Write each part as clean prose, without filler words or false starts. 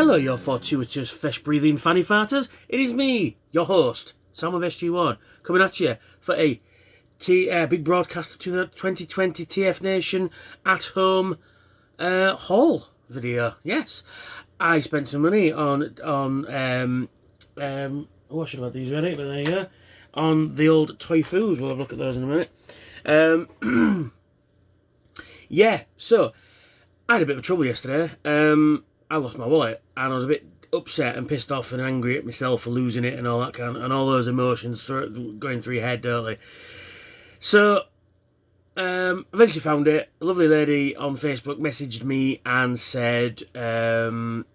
Hello, your fortuitous, flesh-breathing fanny farters. It is me, your host, Sam of SG1, coming at you for a big broadcast of 2020 TFNation at home haul video. Yes, I spent some money on I should have had these ready, but there you go. On the old toy foos. We'll have a look at those in a minute. Yeah, so I had a bit of trouble yesterday. I lost my wallet and I was a bit upset and pissed off and angry at myself for losing it and all that and all those emotions going through your head, don't they? So eventually found it. A lovely lady on Facebook messaged me and said that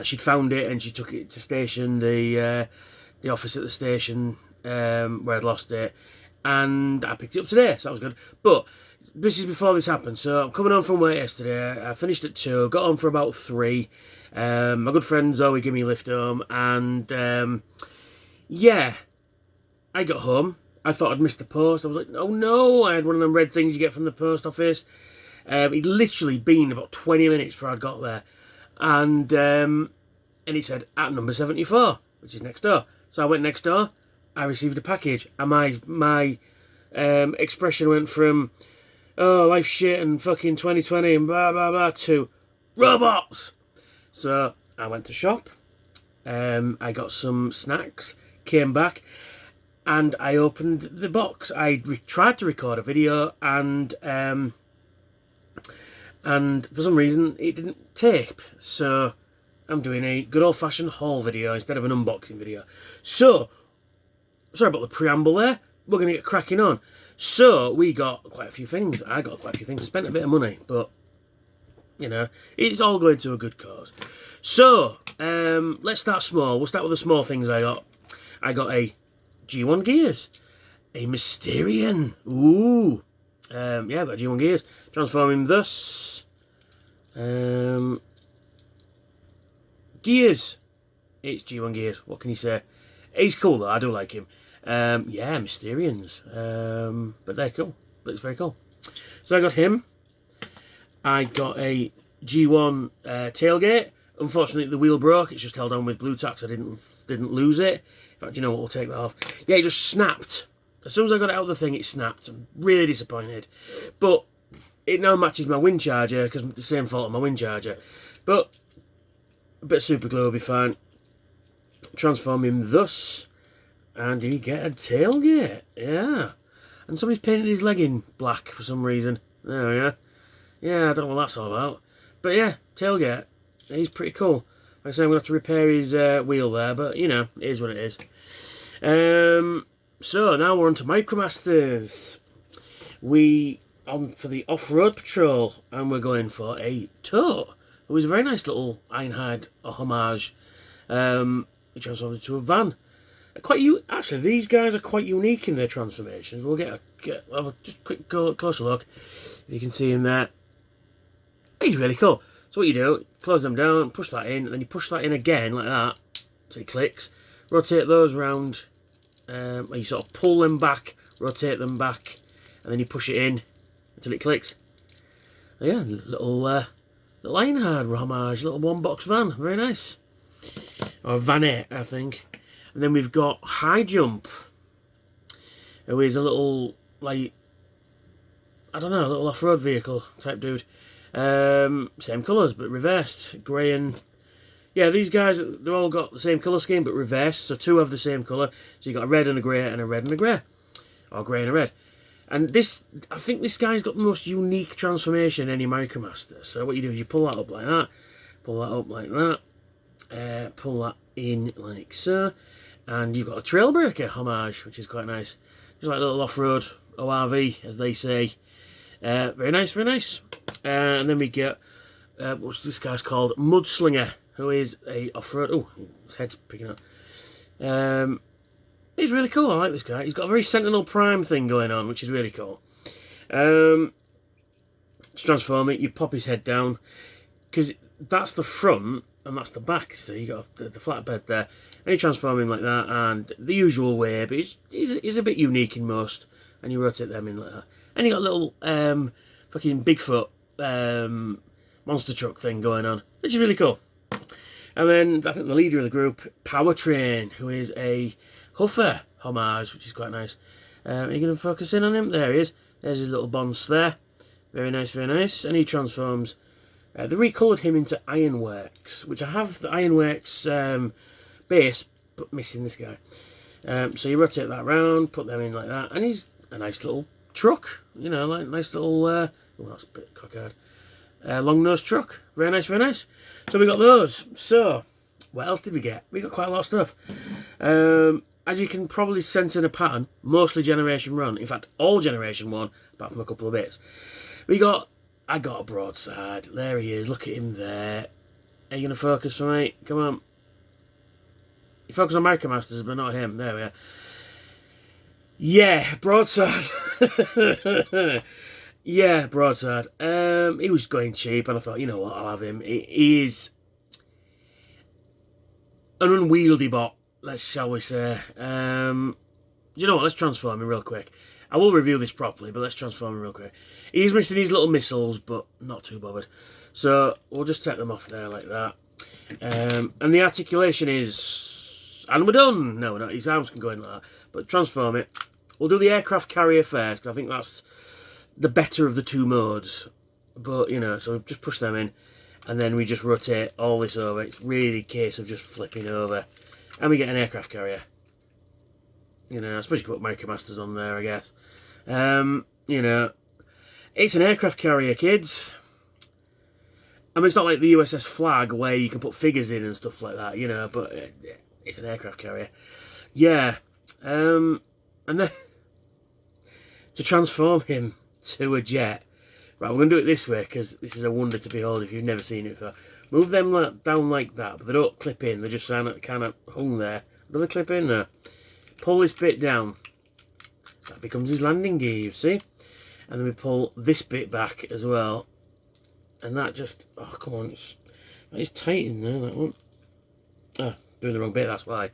she'd found it and she took it to station, the office at the station where I'd lost it, and I picked it up today, so that was good. But this is before this happened, so I'm coming home from work yesterday. I finished at 2, got home for about 3. My good friend Zoe gave me a lift home, and yeah, I got home. I thought I'd missed the post. I was like, oh no, I had one of them red things you get from the post office. It'd literally been about 20 minutes before I'd got there, and it said at number 74, which is next door. So I went next door. I received a package, and my expression went from, oh, life's shit and fucking 2020 and blah blah blah, to robots. So I went to shop. I got some snacks, came back, and I opened the box. I tried to record a video, and for some reason it didn't tape. So I'm doing a good old-fashioned haul video instead of an unboxing video. So sorry about the preamble there. We're going to get cracking on. So we got quite a few things. I got quite a few things. Spent a bit of money, but you know, it's all going to a good cause. So let's start small. We'll start with the small things I got. I got a G1 Gears, a Mysterian. Ooh, yeah, I've got a G1 Gears. Transforming thus. Gears. It's G1 Gears. What can you say? He's cool though. I do like him. Yeah, Mysterians. But they're cool. But it's very cool. So I got him. I got a G1 tailgate. Unfortunately, the wheel broke. It's just held on with blue tacks. I didn't lose it. In fact, you know what? We'll take that off. Yeah, it just snapped. As soon as I got it out of the thing, it snapped. I'm really disappointed. But it now matches my wind charger because it's the same fault on my wind charger. But a bit of super glue will be fine. Transform him thus. And you get a tailgate, yeah. And somebody's painted his leg in black for some reason. There we are. Yeah, I don't know what that's all about. But yeah, tailgate. He's pretty cool. Like I say, I'm going to have to repair his wheel there, but you know, it is what it is. So now we're on to Micromasters. We on for the off-road patrol, and we're going for a tote. It was a very nice little Ironhide homage. It transformed into a van. Actually, these guys are quite unique in their transformations. We'll have a just quick closer look. You can see him there. He's really cool. So what you do, close them down, push that in, and then you push that in again like that, so it clicks. Rotate those round, and you sort of pull them back, rotate them back, and then you push it in until it clicks. Yeah, little Ironhide homage, little one-box van, very nice. Or vanette, I think. And then we've got High Jump, who is a little, like, I don't know, a little off-road vehicle type dude. Same colours, but reversed. Grey and... Yeah, these guys, they've all got the same colour scheme, but reversed. So 2 have the same colour. So you've got a red and a grey and a red and a grey. Or grey and a red. And this, I think this guy's got the most unique transformation in any Micromaster. So what you do is you pull that up like that. Pull that up like that. Pull that in like so. And you've got a Trailbreaker homage, which is quite nice. Just like a little off-road ORV, as they say. Very nice, very nice. And then we get, what's this guy's called? Mudslinger, who is a off-road... Oh, his head's picking up. He's really cool, I like this guy. He's got a very Sentinel Prime thing going on, which is really cool. To transform it, you pop his head down, because that's the front, and that's the back, so you got the flatbed there. And you transform him like that, and the usual way, but he's a bit unique in most. And you rotate them in like that. And you got a little fucking Bigfoot monster truck thing going on, which is really cool. And then I think the leader of the group, Pateron, who is a Huffer homage, which is quite nice. Are you going to focus in on him? There he is. There's his little bonce there. Very nice, very nice. And he transforms. They recoloured him into Ironworks, which I have the Ironworks base, but missing this guy. So you rotate that round, put them in like that, and he's a nice little truck. You know, like nice little. Oh, that's a bit cockeyed. Long nose truck. Very nice, very nice. So we got those. So what else did we get? We got quite a lot of stuff. As you can probably sense in a pattern, mostly Generation 1. In fact, all Generation 1, apart from a couple of bits. I got a Broadside. There he is. Look at him there. Are you going to focus for me? Come on. You focus on Micro Masters, but not him. There we are. Yeah, Broadside. Yeah, Broadside. He was going cheap, and I thought, you know what, I'll have him. He is an unwieldy bot, shall we say. You know what, let's transform him real quick. I will review this properly, but let's transform him real quick. He's missing his little missiles, but not too bothered. So we'll just take them off there like that. And the articulation is... And we're done! No, we're not. His arms can go in like that. But transform it. We'll do the aircraft carrier first, because I think that's the better of the two modes. But, you know, so just push them in. And then we just rotate all this over. It's really a case of just flipping over. And we get an aircraft carrier. You know, I suppose you could put Micro Masters on there, I guess. You know, it's an aircraft carrier, kids. I mean, it's not like the USS Flag where you can put figures in and stuff like that, you know, but it's an aircraft carrier. Yeah. And then to transform him to a jet. Right, we're going to do it this way because this is a wonder to behold if you've never seen it before. Move them down like that, but they don't clip in. They just kind of hung there. Do they clip in there? Pull this bit down. That becomes his landing gear, you see? And then we pull this bit back as well. And that just... Oh, come on. That is tight in there, that one. Ah, doing the wrong bit, that's why.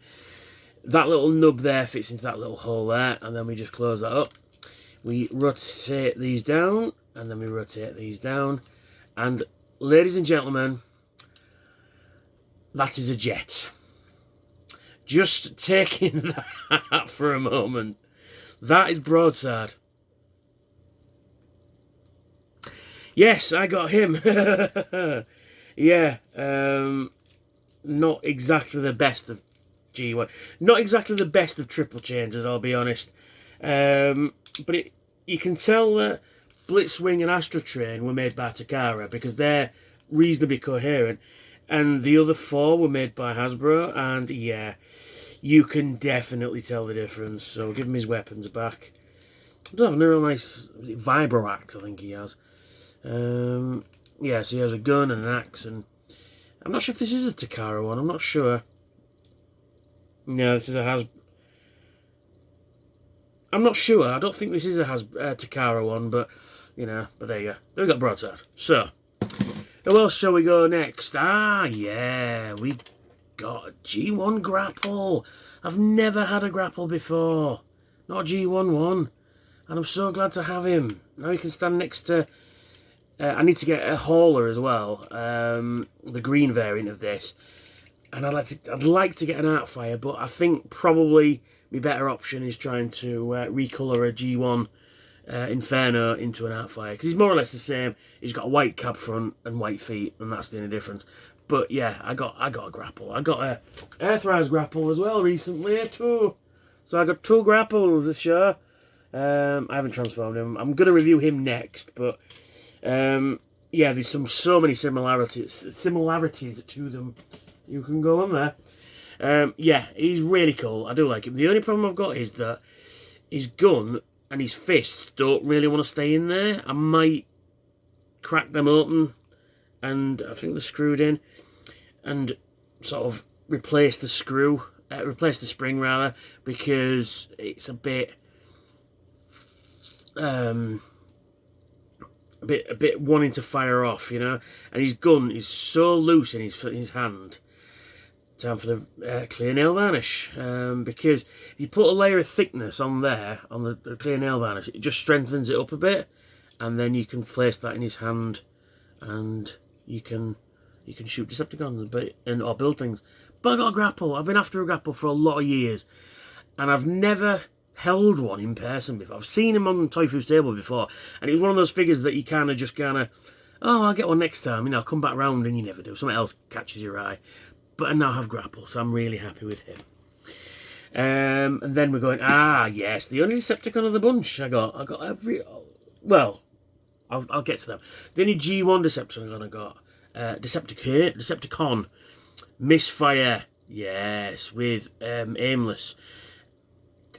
That little nub there fits into that little hole there. And then we just close that up. We rotate these down. And then we rotate these down. And, ladies and gentlemen, that is a jet. Just taking that for a moment. That is Broadside. Yes, I got him. Yeah. Not exactly the best of G1. Not exactly the best of triple changes, I'll be honest. But you can tell that Blitzwing and Astro Train were made by Takara because they're reasonably coherent. And the other four were made by Hasbro, and yeah, you can definitely tell the difference. So give him his weapons back. He does have a real nice Vibroaxe, I think he has. Yeah, so he has a gun and an axe, and I'm not sure if this is a Takara one. I'm not sure. No, this is a Hasbro. I'm not sure. I don't think this is a Takara one, but you know. But there you go. Then we got Broadside. So. Who else shall we go next? Ah, yeah, we got a G1 Grapple. I've never had a Grapple before. Not a G1 one. And I'm so glad to have him. Now he can stand next to... I need to get a hauler as well. The green variant of this. And I'd like to get an Artfire, but I think probably my better option is trying to recolour a G1 Inferno into an Artfire, because he's more or less the same. He's got a white cab front and white feet, and that's the only difference. But yeah, I got a Grapple. I got a Earthrise Grapple as well recently too. So I got 2 Grapples this year. I haven't transformed him. I'm gonna review him next, but yeah, there's so many similarities to them. You can go on there. Yeah, he's really cool. I do like him. The only problem I've got is that his gun and his fists don't really want to stay in there. I might crack them open, and I think they're screwed in, and sort of replace the spring rather, because it's a bit wanting to fire off, you know. And his gun is so loose in his hand. Time for the clear nail varnish, because if you put a layer of thickness on there, on the clear nail varnish, it just strengthens it up a bit, and then you can place that in his hand, and you can You can shoot Decepticons or build things. But I got a Grapple. I've been after a Grapple for a lot of years. And I've never held one in person before. I've seen him on Toy Food's table before. And it was one of those figures that you kind of, oh, I'll get one next time. You know, I'll come back round, and you never do. Something else catches your eye. But I now have Grapple, so I'm really happy with him. And then we're going, yes, the only Decepticon of the bunch I got every, well, I'll get to them. The only G1 Decepticon I got, Decepticon, Misfire, yes, with Aimless.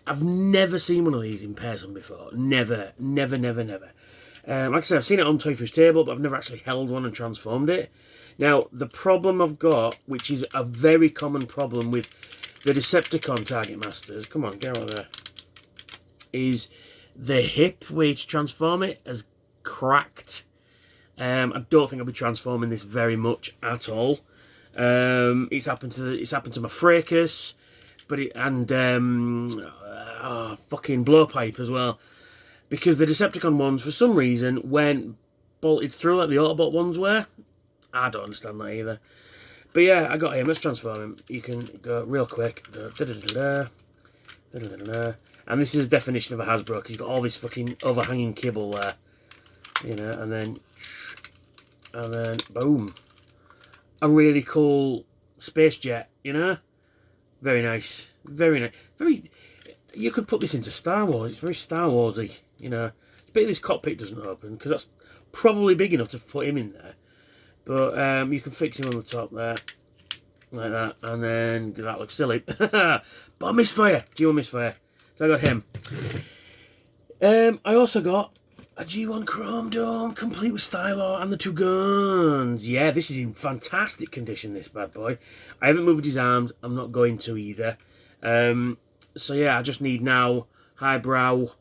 I've never seen one of these in person before. Never. Like I said, I've seen it on Toy Food's table, but I've never actually held one and transformed it. Now, the problem I've got, which is a very common problem with the Decepticon Target Masters, come on, get out of there, is the hip way to transform it has cracked. I don't think I'll be transforming this very much at all. It's happened to my Fracas, but fucking Blowpipe as well, because the Decepticon ones for some reason weren't bolted through like the Autobot ones were. I don't understand that either. But yeah, I got him. Let's transform him. You can go real quick. And this is the definition of a Hasbro, because you've got all this fucking overhanging kibble there. You know, and then boom. A really cool space jet, you know? Very nice. You could put this into Star Wars. It's very Star Warsy, you know. It's a pity this cockpit doesn't open, because that's probably big enough to put him in there. But you can fix him on the top there, like that, and then that looks silly. But Misfire, G1 Misfire. So I got him. I also got a G1 Chrome Dome, complete with Stylo and the 2 guns. Yeah, this is in fantastic condition, this bad boy. I haven't moved his arms. I'm not going to either. So yeah, I just need now highbrow,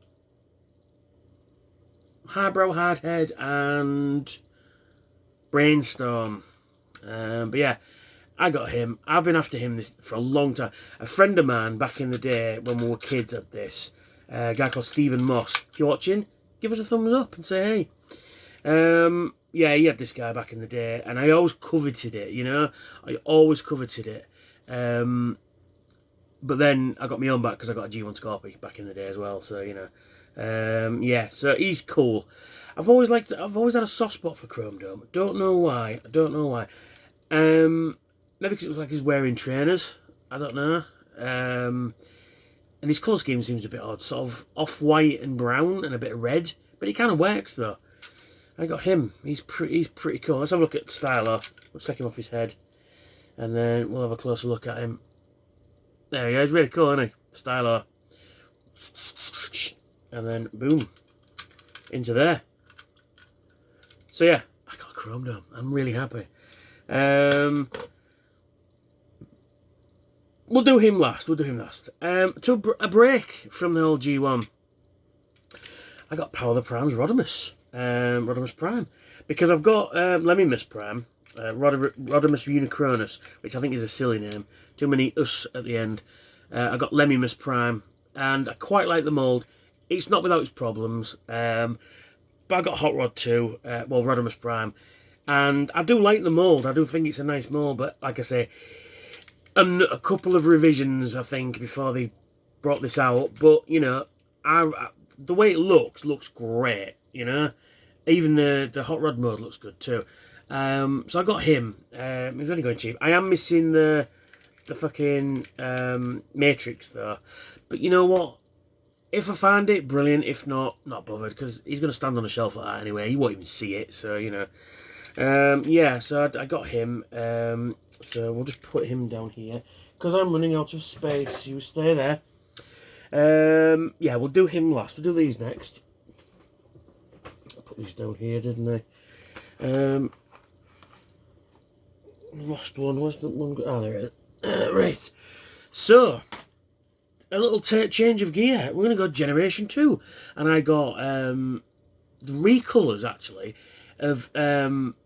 hardhead, and Brainstorm. But yeah, I got him. I've been after him for a long time. A friend of mine back in the day when we were kids had this. A guy called Stephen Moss. If you're watching, give us a thumbs up and say hey. Yeah, he had this guy back in the day, and I always coveted it, you know. I always coveted it. But then I got my own back because I got a G1 Scorpy back in the day as well. So you know, yeah. So he's cool. I've always had a soft spot for Chrome Dome. Don't know why. Maybe because it was like he's wearing trainers. I don't know. And his colour scheme seems a bit odd, sort of off-white and brown and a bit of red. But it kind of works though. I got him. He's pretty cool. Let's have a look at Stylo. Let's take him off his head, and then we'll have a closer look at him. There he is. Really cool, isn't he? Stylo. And then boom, into there. So yeah, I got a Chrome Dome. I'm really happy. We'll do him last. To a break from the old G1, I got Power the Prime's Rodimus Prime, because I've got Lemmimus Prime, Rodimus Unicronus, which I think is a silly name. Too many us at the end. I got Lemmimus Prime, and I quite like the mould. It's not without its problems. But I got Hot Rod too, Rodimus Prime, and I do like the mould. I do think it's a nice mould, but like I say, a couple of revisions, I think, before they brought this out. But you know, the way it looks great. You know, even the Hot Rod mode looks good too. So I got him. He's only going cheap. I am missing the fucking Matrix though. But you know what? If I find it, brilliant. If not, not bothered, because he's going to stand on a shelf like that anyway. You won't even see it, so, you know. Yeah, so I got him. So we'll just put him down here, because I'm running out of space. You stay there. Yeah, we'll do him last. We'll do these next. I put these down here, didn't I? Lost one. Where's the one? Oh, there it is. Right. So, a little change of gear. We're going to go Generation 2. And I got the recolours, actually, of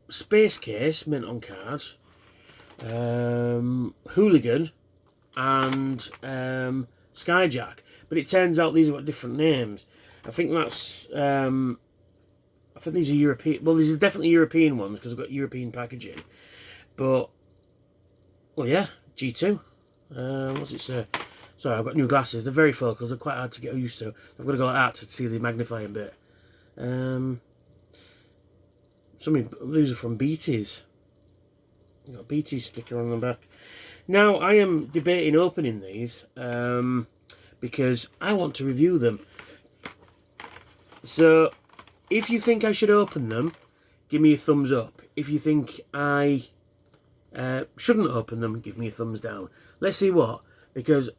Space Case, mint on cards, Hooligan, and Skyjack. But it turns out these have got different names. I think that's... I think these are European... Well, these are definitely European ones, because I've got European packaging. But, well, yeah, G2. What's it say? Sorry, I've got new glasses. They're very focused. They're quite hard to get used to. I've got to go like that to see the magnifying bit. Some of these are from BT's. Got a BT sticker on the back. Now, I am debating opening these because I want to review them. So, if you think I should open them, give me a thumbs up. If you think I shouldn't open them, give me a thumbs down. Let's see what, because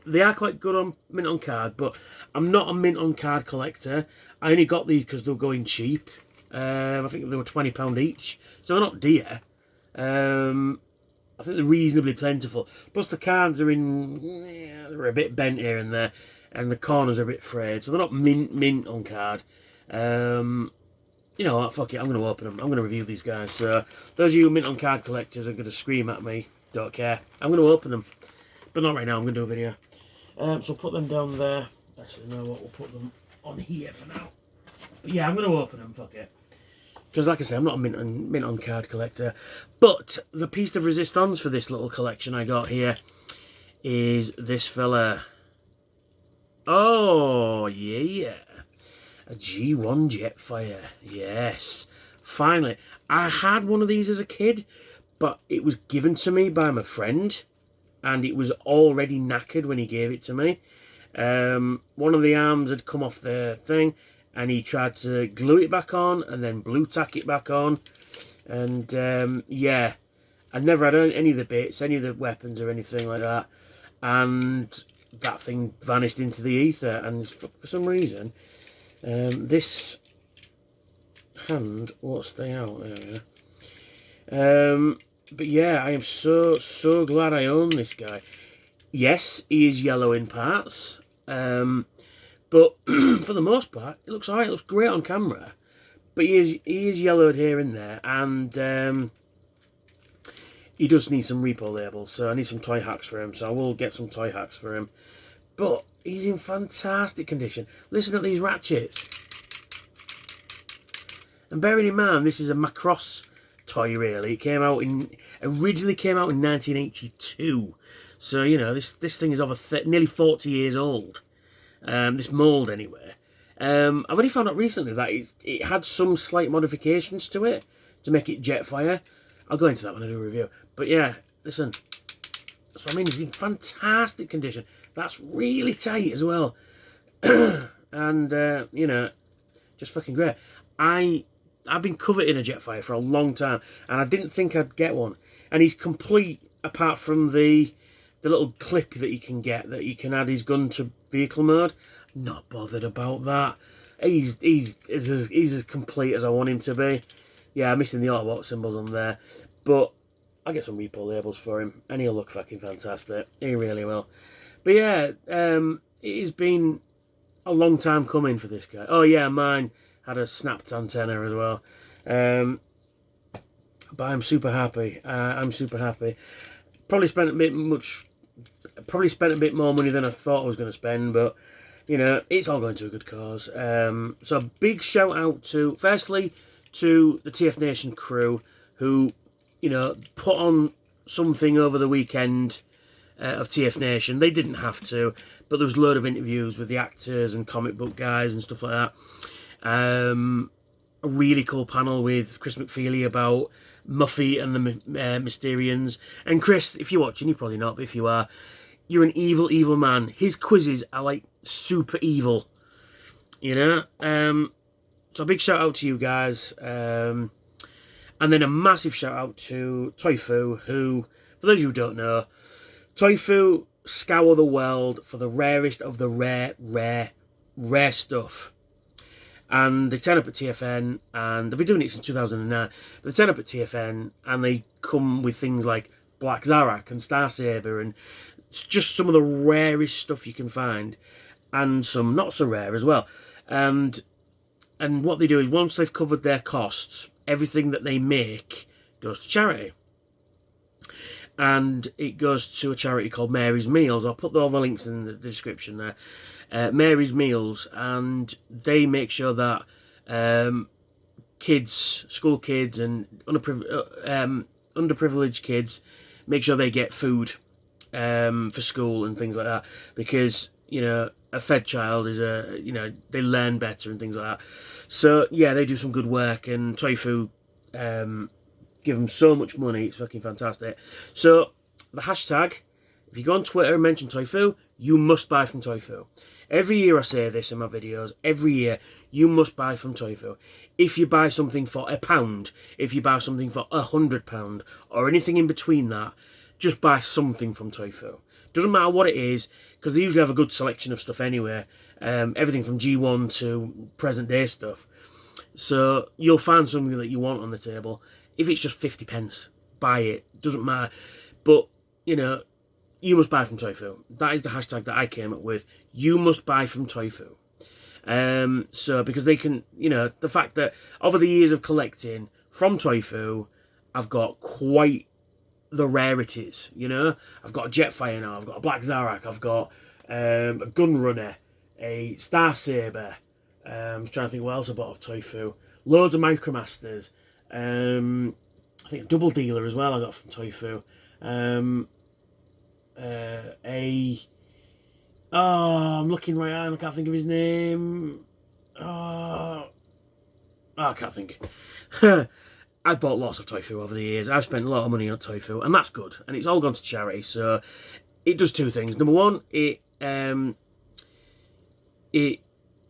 they are quite good on mint on card, but I'm not a mint on card collector. I only got these because they were going cheap. I think they were £20 each, so they're not dear. I think they're reasonably plentiful. Plus the cards are they're a bit bent here and there, and the corners are a bit frayed, so they're not mint on card. You know what, fuck it, I'm going to open them. I'm going to review these guys. So those of you mint on card collectors are going to scream at me. Don't care. I'm going to open them, but not right now. I'm going to do a video. So put them down there. Actually, no, what, we'll put them on here for now. But yeah, I'm going to open them, fuck it. Because like I say, I'm not a mint on card collector. But the piece de resistance for this little collection I got here is this fella. Oh, yeah. A G1 Jetfire. Yes. Finally. I had one of these as a kid, but it was given to me by my friend. And it was already knackered when he gave it to me. One of the arms had come off the thing, and he tried to glue it back on and then blue tack it back on. And yeah, I never had any of the bits, any of the weapons or anything like that. And that thing vanished into the ether. And for some reason, this hand won't stay out. There we are. But yeah, I am so glad I own this guy. Yes, he is yellow in parts, but for the most part, it looks alright. It looks great on camera, but he is yellowed here and there, and he does need some repo labels. So I need some toy hacks for him. So I will get some toy hacks for him. But he's in fantastic condition. Listen to these ratchets, and bearing in mind this is a Macross toy, really. It originally came out in 1982, so you know this thing is over nearly 40 years old. This mould, anyway. I've only found out recently that it had some slight modifications to it to make it Jetfire. I'll go into that when I do a review. But yeah, listen. So I mean, it's in fantastic condition. That's really tight as well, and you know, just fucking great. I've been coveting a Jetfire for a long time, and I didn't think I'd get one. And he's complete, apart from the little clip that you can get, that you can add his gun to vehicle mode. Not bothered about that. He's as complete as I want him to be. Yeah, I'm missing the Autobot symbols on there, but I'll get some repo labels for him, and he'll look fucking fantastic. He really will. But yeah, it has been a long time coming for this guy. Oh yeah, mine had a snapped antenna as well. But I'm super happy. I'm super happy. Probably spent a bit more money than I thought I was going to spend, but you know, it's all going to a good cause. So big shout out firstly to the TFNation crew who, you know, put on something over the weekend of TFNation. They didn't have to, but there was a load of interviews with the actors and comic book guys and stuff like that. A really cool panel with Chris McFeely about Muffy and the Mysterians. And Chris, if you're watching, you're probably not, but if you are, you're an evil, evil man. His quizzes are like super evil, you know? So a big shout out to you guys. And then a massive shout out to Toyfu, who, for those of you who don't know, Toyfu scour the world for the rarest of the rare stuff. And they turn up at TFN, and they've been doing it since 2009. But they turn up at TFN, and they come with things like Black Zarak and Star Saber, and it's just some of the rarest stuff you can find, and some not so rare as well. And what they do is, once they've covered their costs, everything that they make goes to charity. And it goes to a charity called Mary's Meals. I'll put all the links in the description there. Mary's Meals, and they make sure underprivileged kids, make sure they get food for school and things like that, because you know a fed child is they learn better and things like that. So yeah, they do some good work, and Tofu give them so much money. It's fucking fantastic. So the hashtag, if you go on Twitter and mention Tofu, you must buy from Tofu. Every year I say this in my videos. Every year you must buy from Tofu. If you buy something for £1, if you buy something for £100, or anything in between that, just buy something from Tofu. Doesn't matter what it is, because they usually have a good selection of stuff anyway. Everything from G1 to present day stuff. So you'll find something that you want on the table. If it's just 50p, buy it. Doesn't matter. But, you know, you must buy from Tofu. That is the hashtag that I came up with. You must buy from Tofu. So, because they can, you know, the fact that over the years of collecting from Tofu, I've got quite the rarities, you know. I've got a Jetfire now, I've got a Black Zarak, I've got a Gunrunner, a Star Saber. I'm trying to think what else I bought of Tofu. Loads of Micromasters. I think a Double Dealer as well I got from Tofu. I'm looking right now, I can't think of his name. I can't think. I've bought lots of Tofu over the years. I've spent a lot of money on Tofu, and that's good. And it's all gone to charity, so it does two things. Number one, it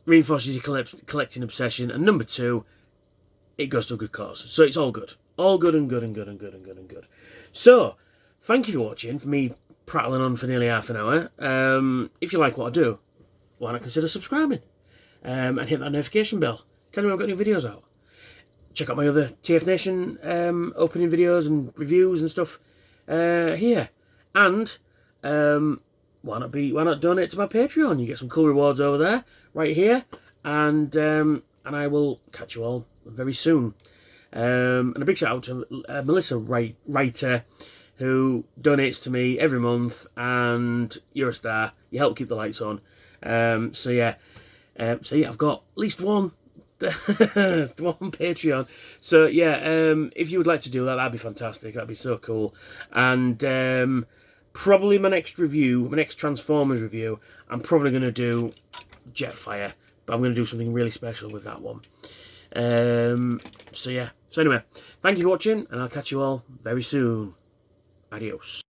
reinforces your collecting obsession, and number two, it goes to a good cause. So it's all good. All good and good and good and good and good and good. So, thank you for watching, for me prattling on for nearly half an hour. If you like what I do, why not consider subscribing? And hit that notification bell. Tell me when I've got new videos out. Check out my other TFNation opening videos and reviews and stuff here. And why not donate to my Patreon? You get some cool rewards over there, right here. And I will catch you all very soon. And a big shout out to Melissa Writer, who donates to me every month, and you're a star. You help keep the lights on. So yeah, I've got at least one Patreon. So yeah, if you would like to do that, that'd be fantastic. That'd be so cool. And probably my next Transformers review, I'm probably going to do Jetfire, but I'm going to do something really special with that one. So yeah. So anyway, thank you for watching, and I'll catch you all very soon. Adios.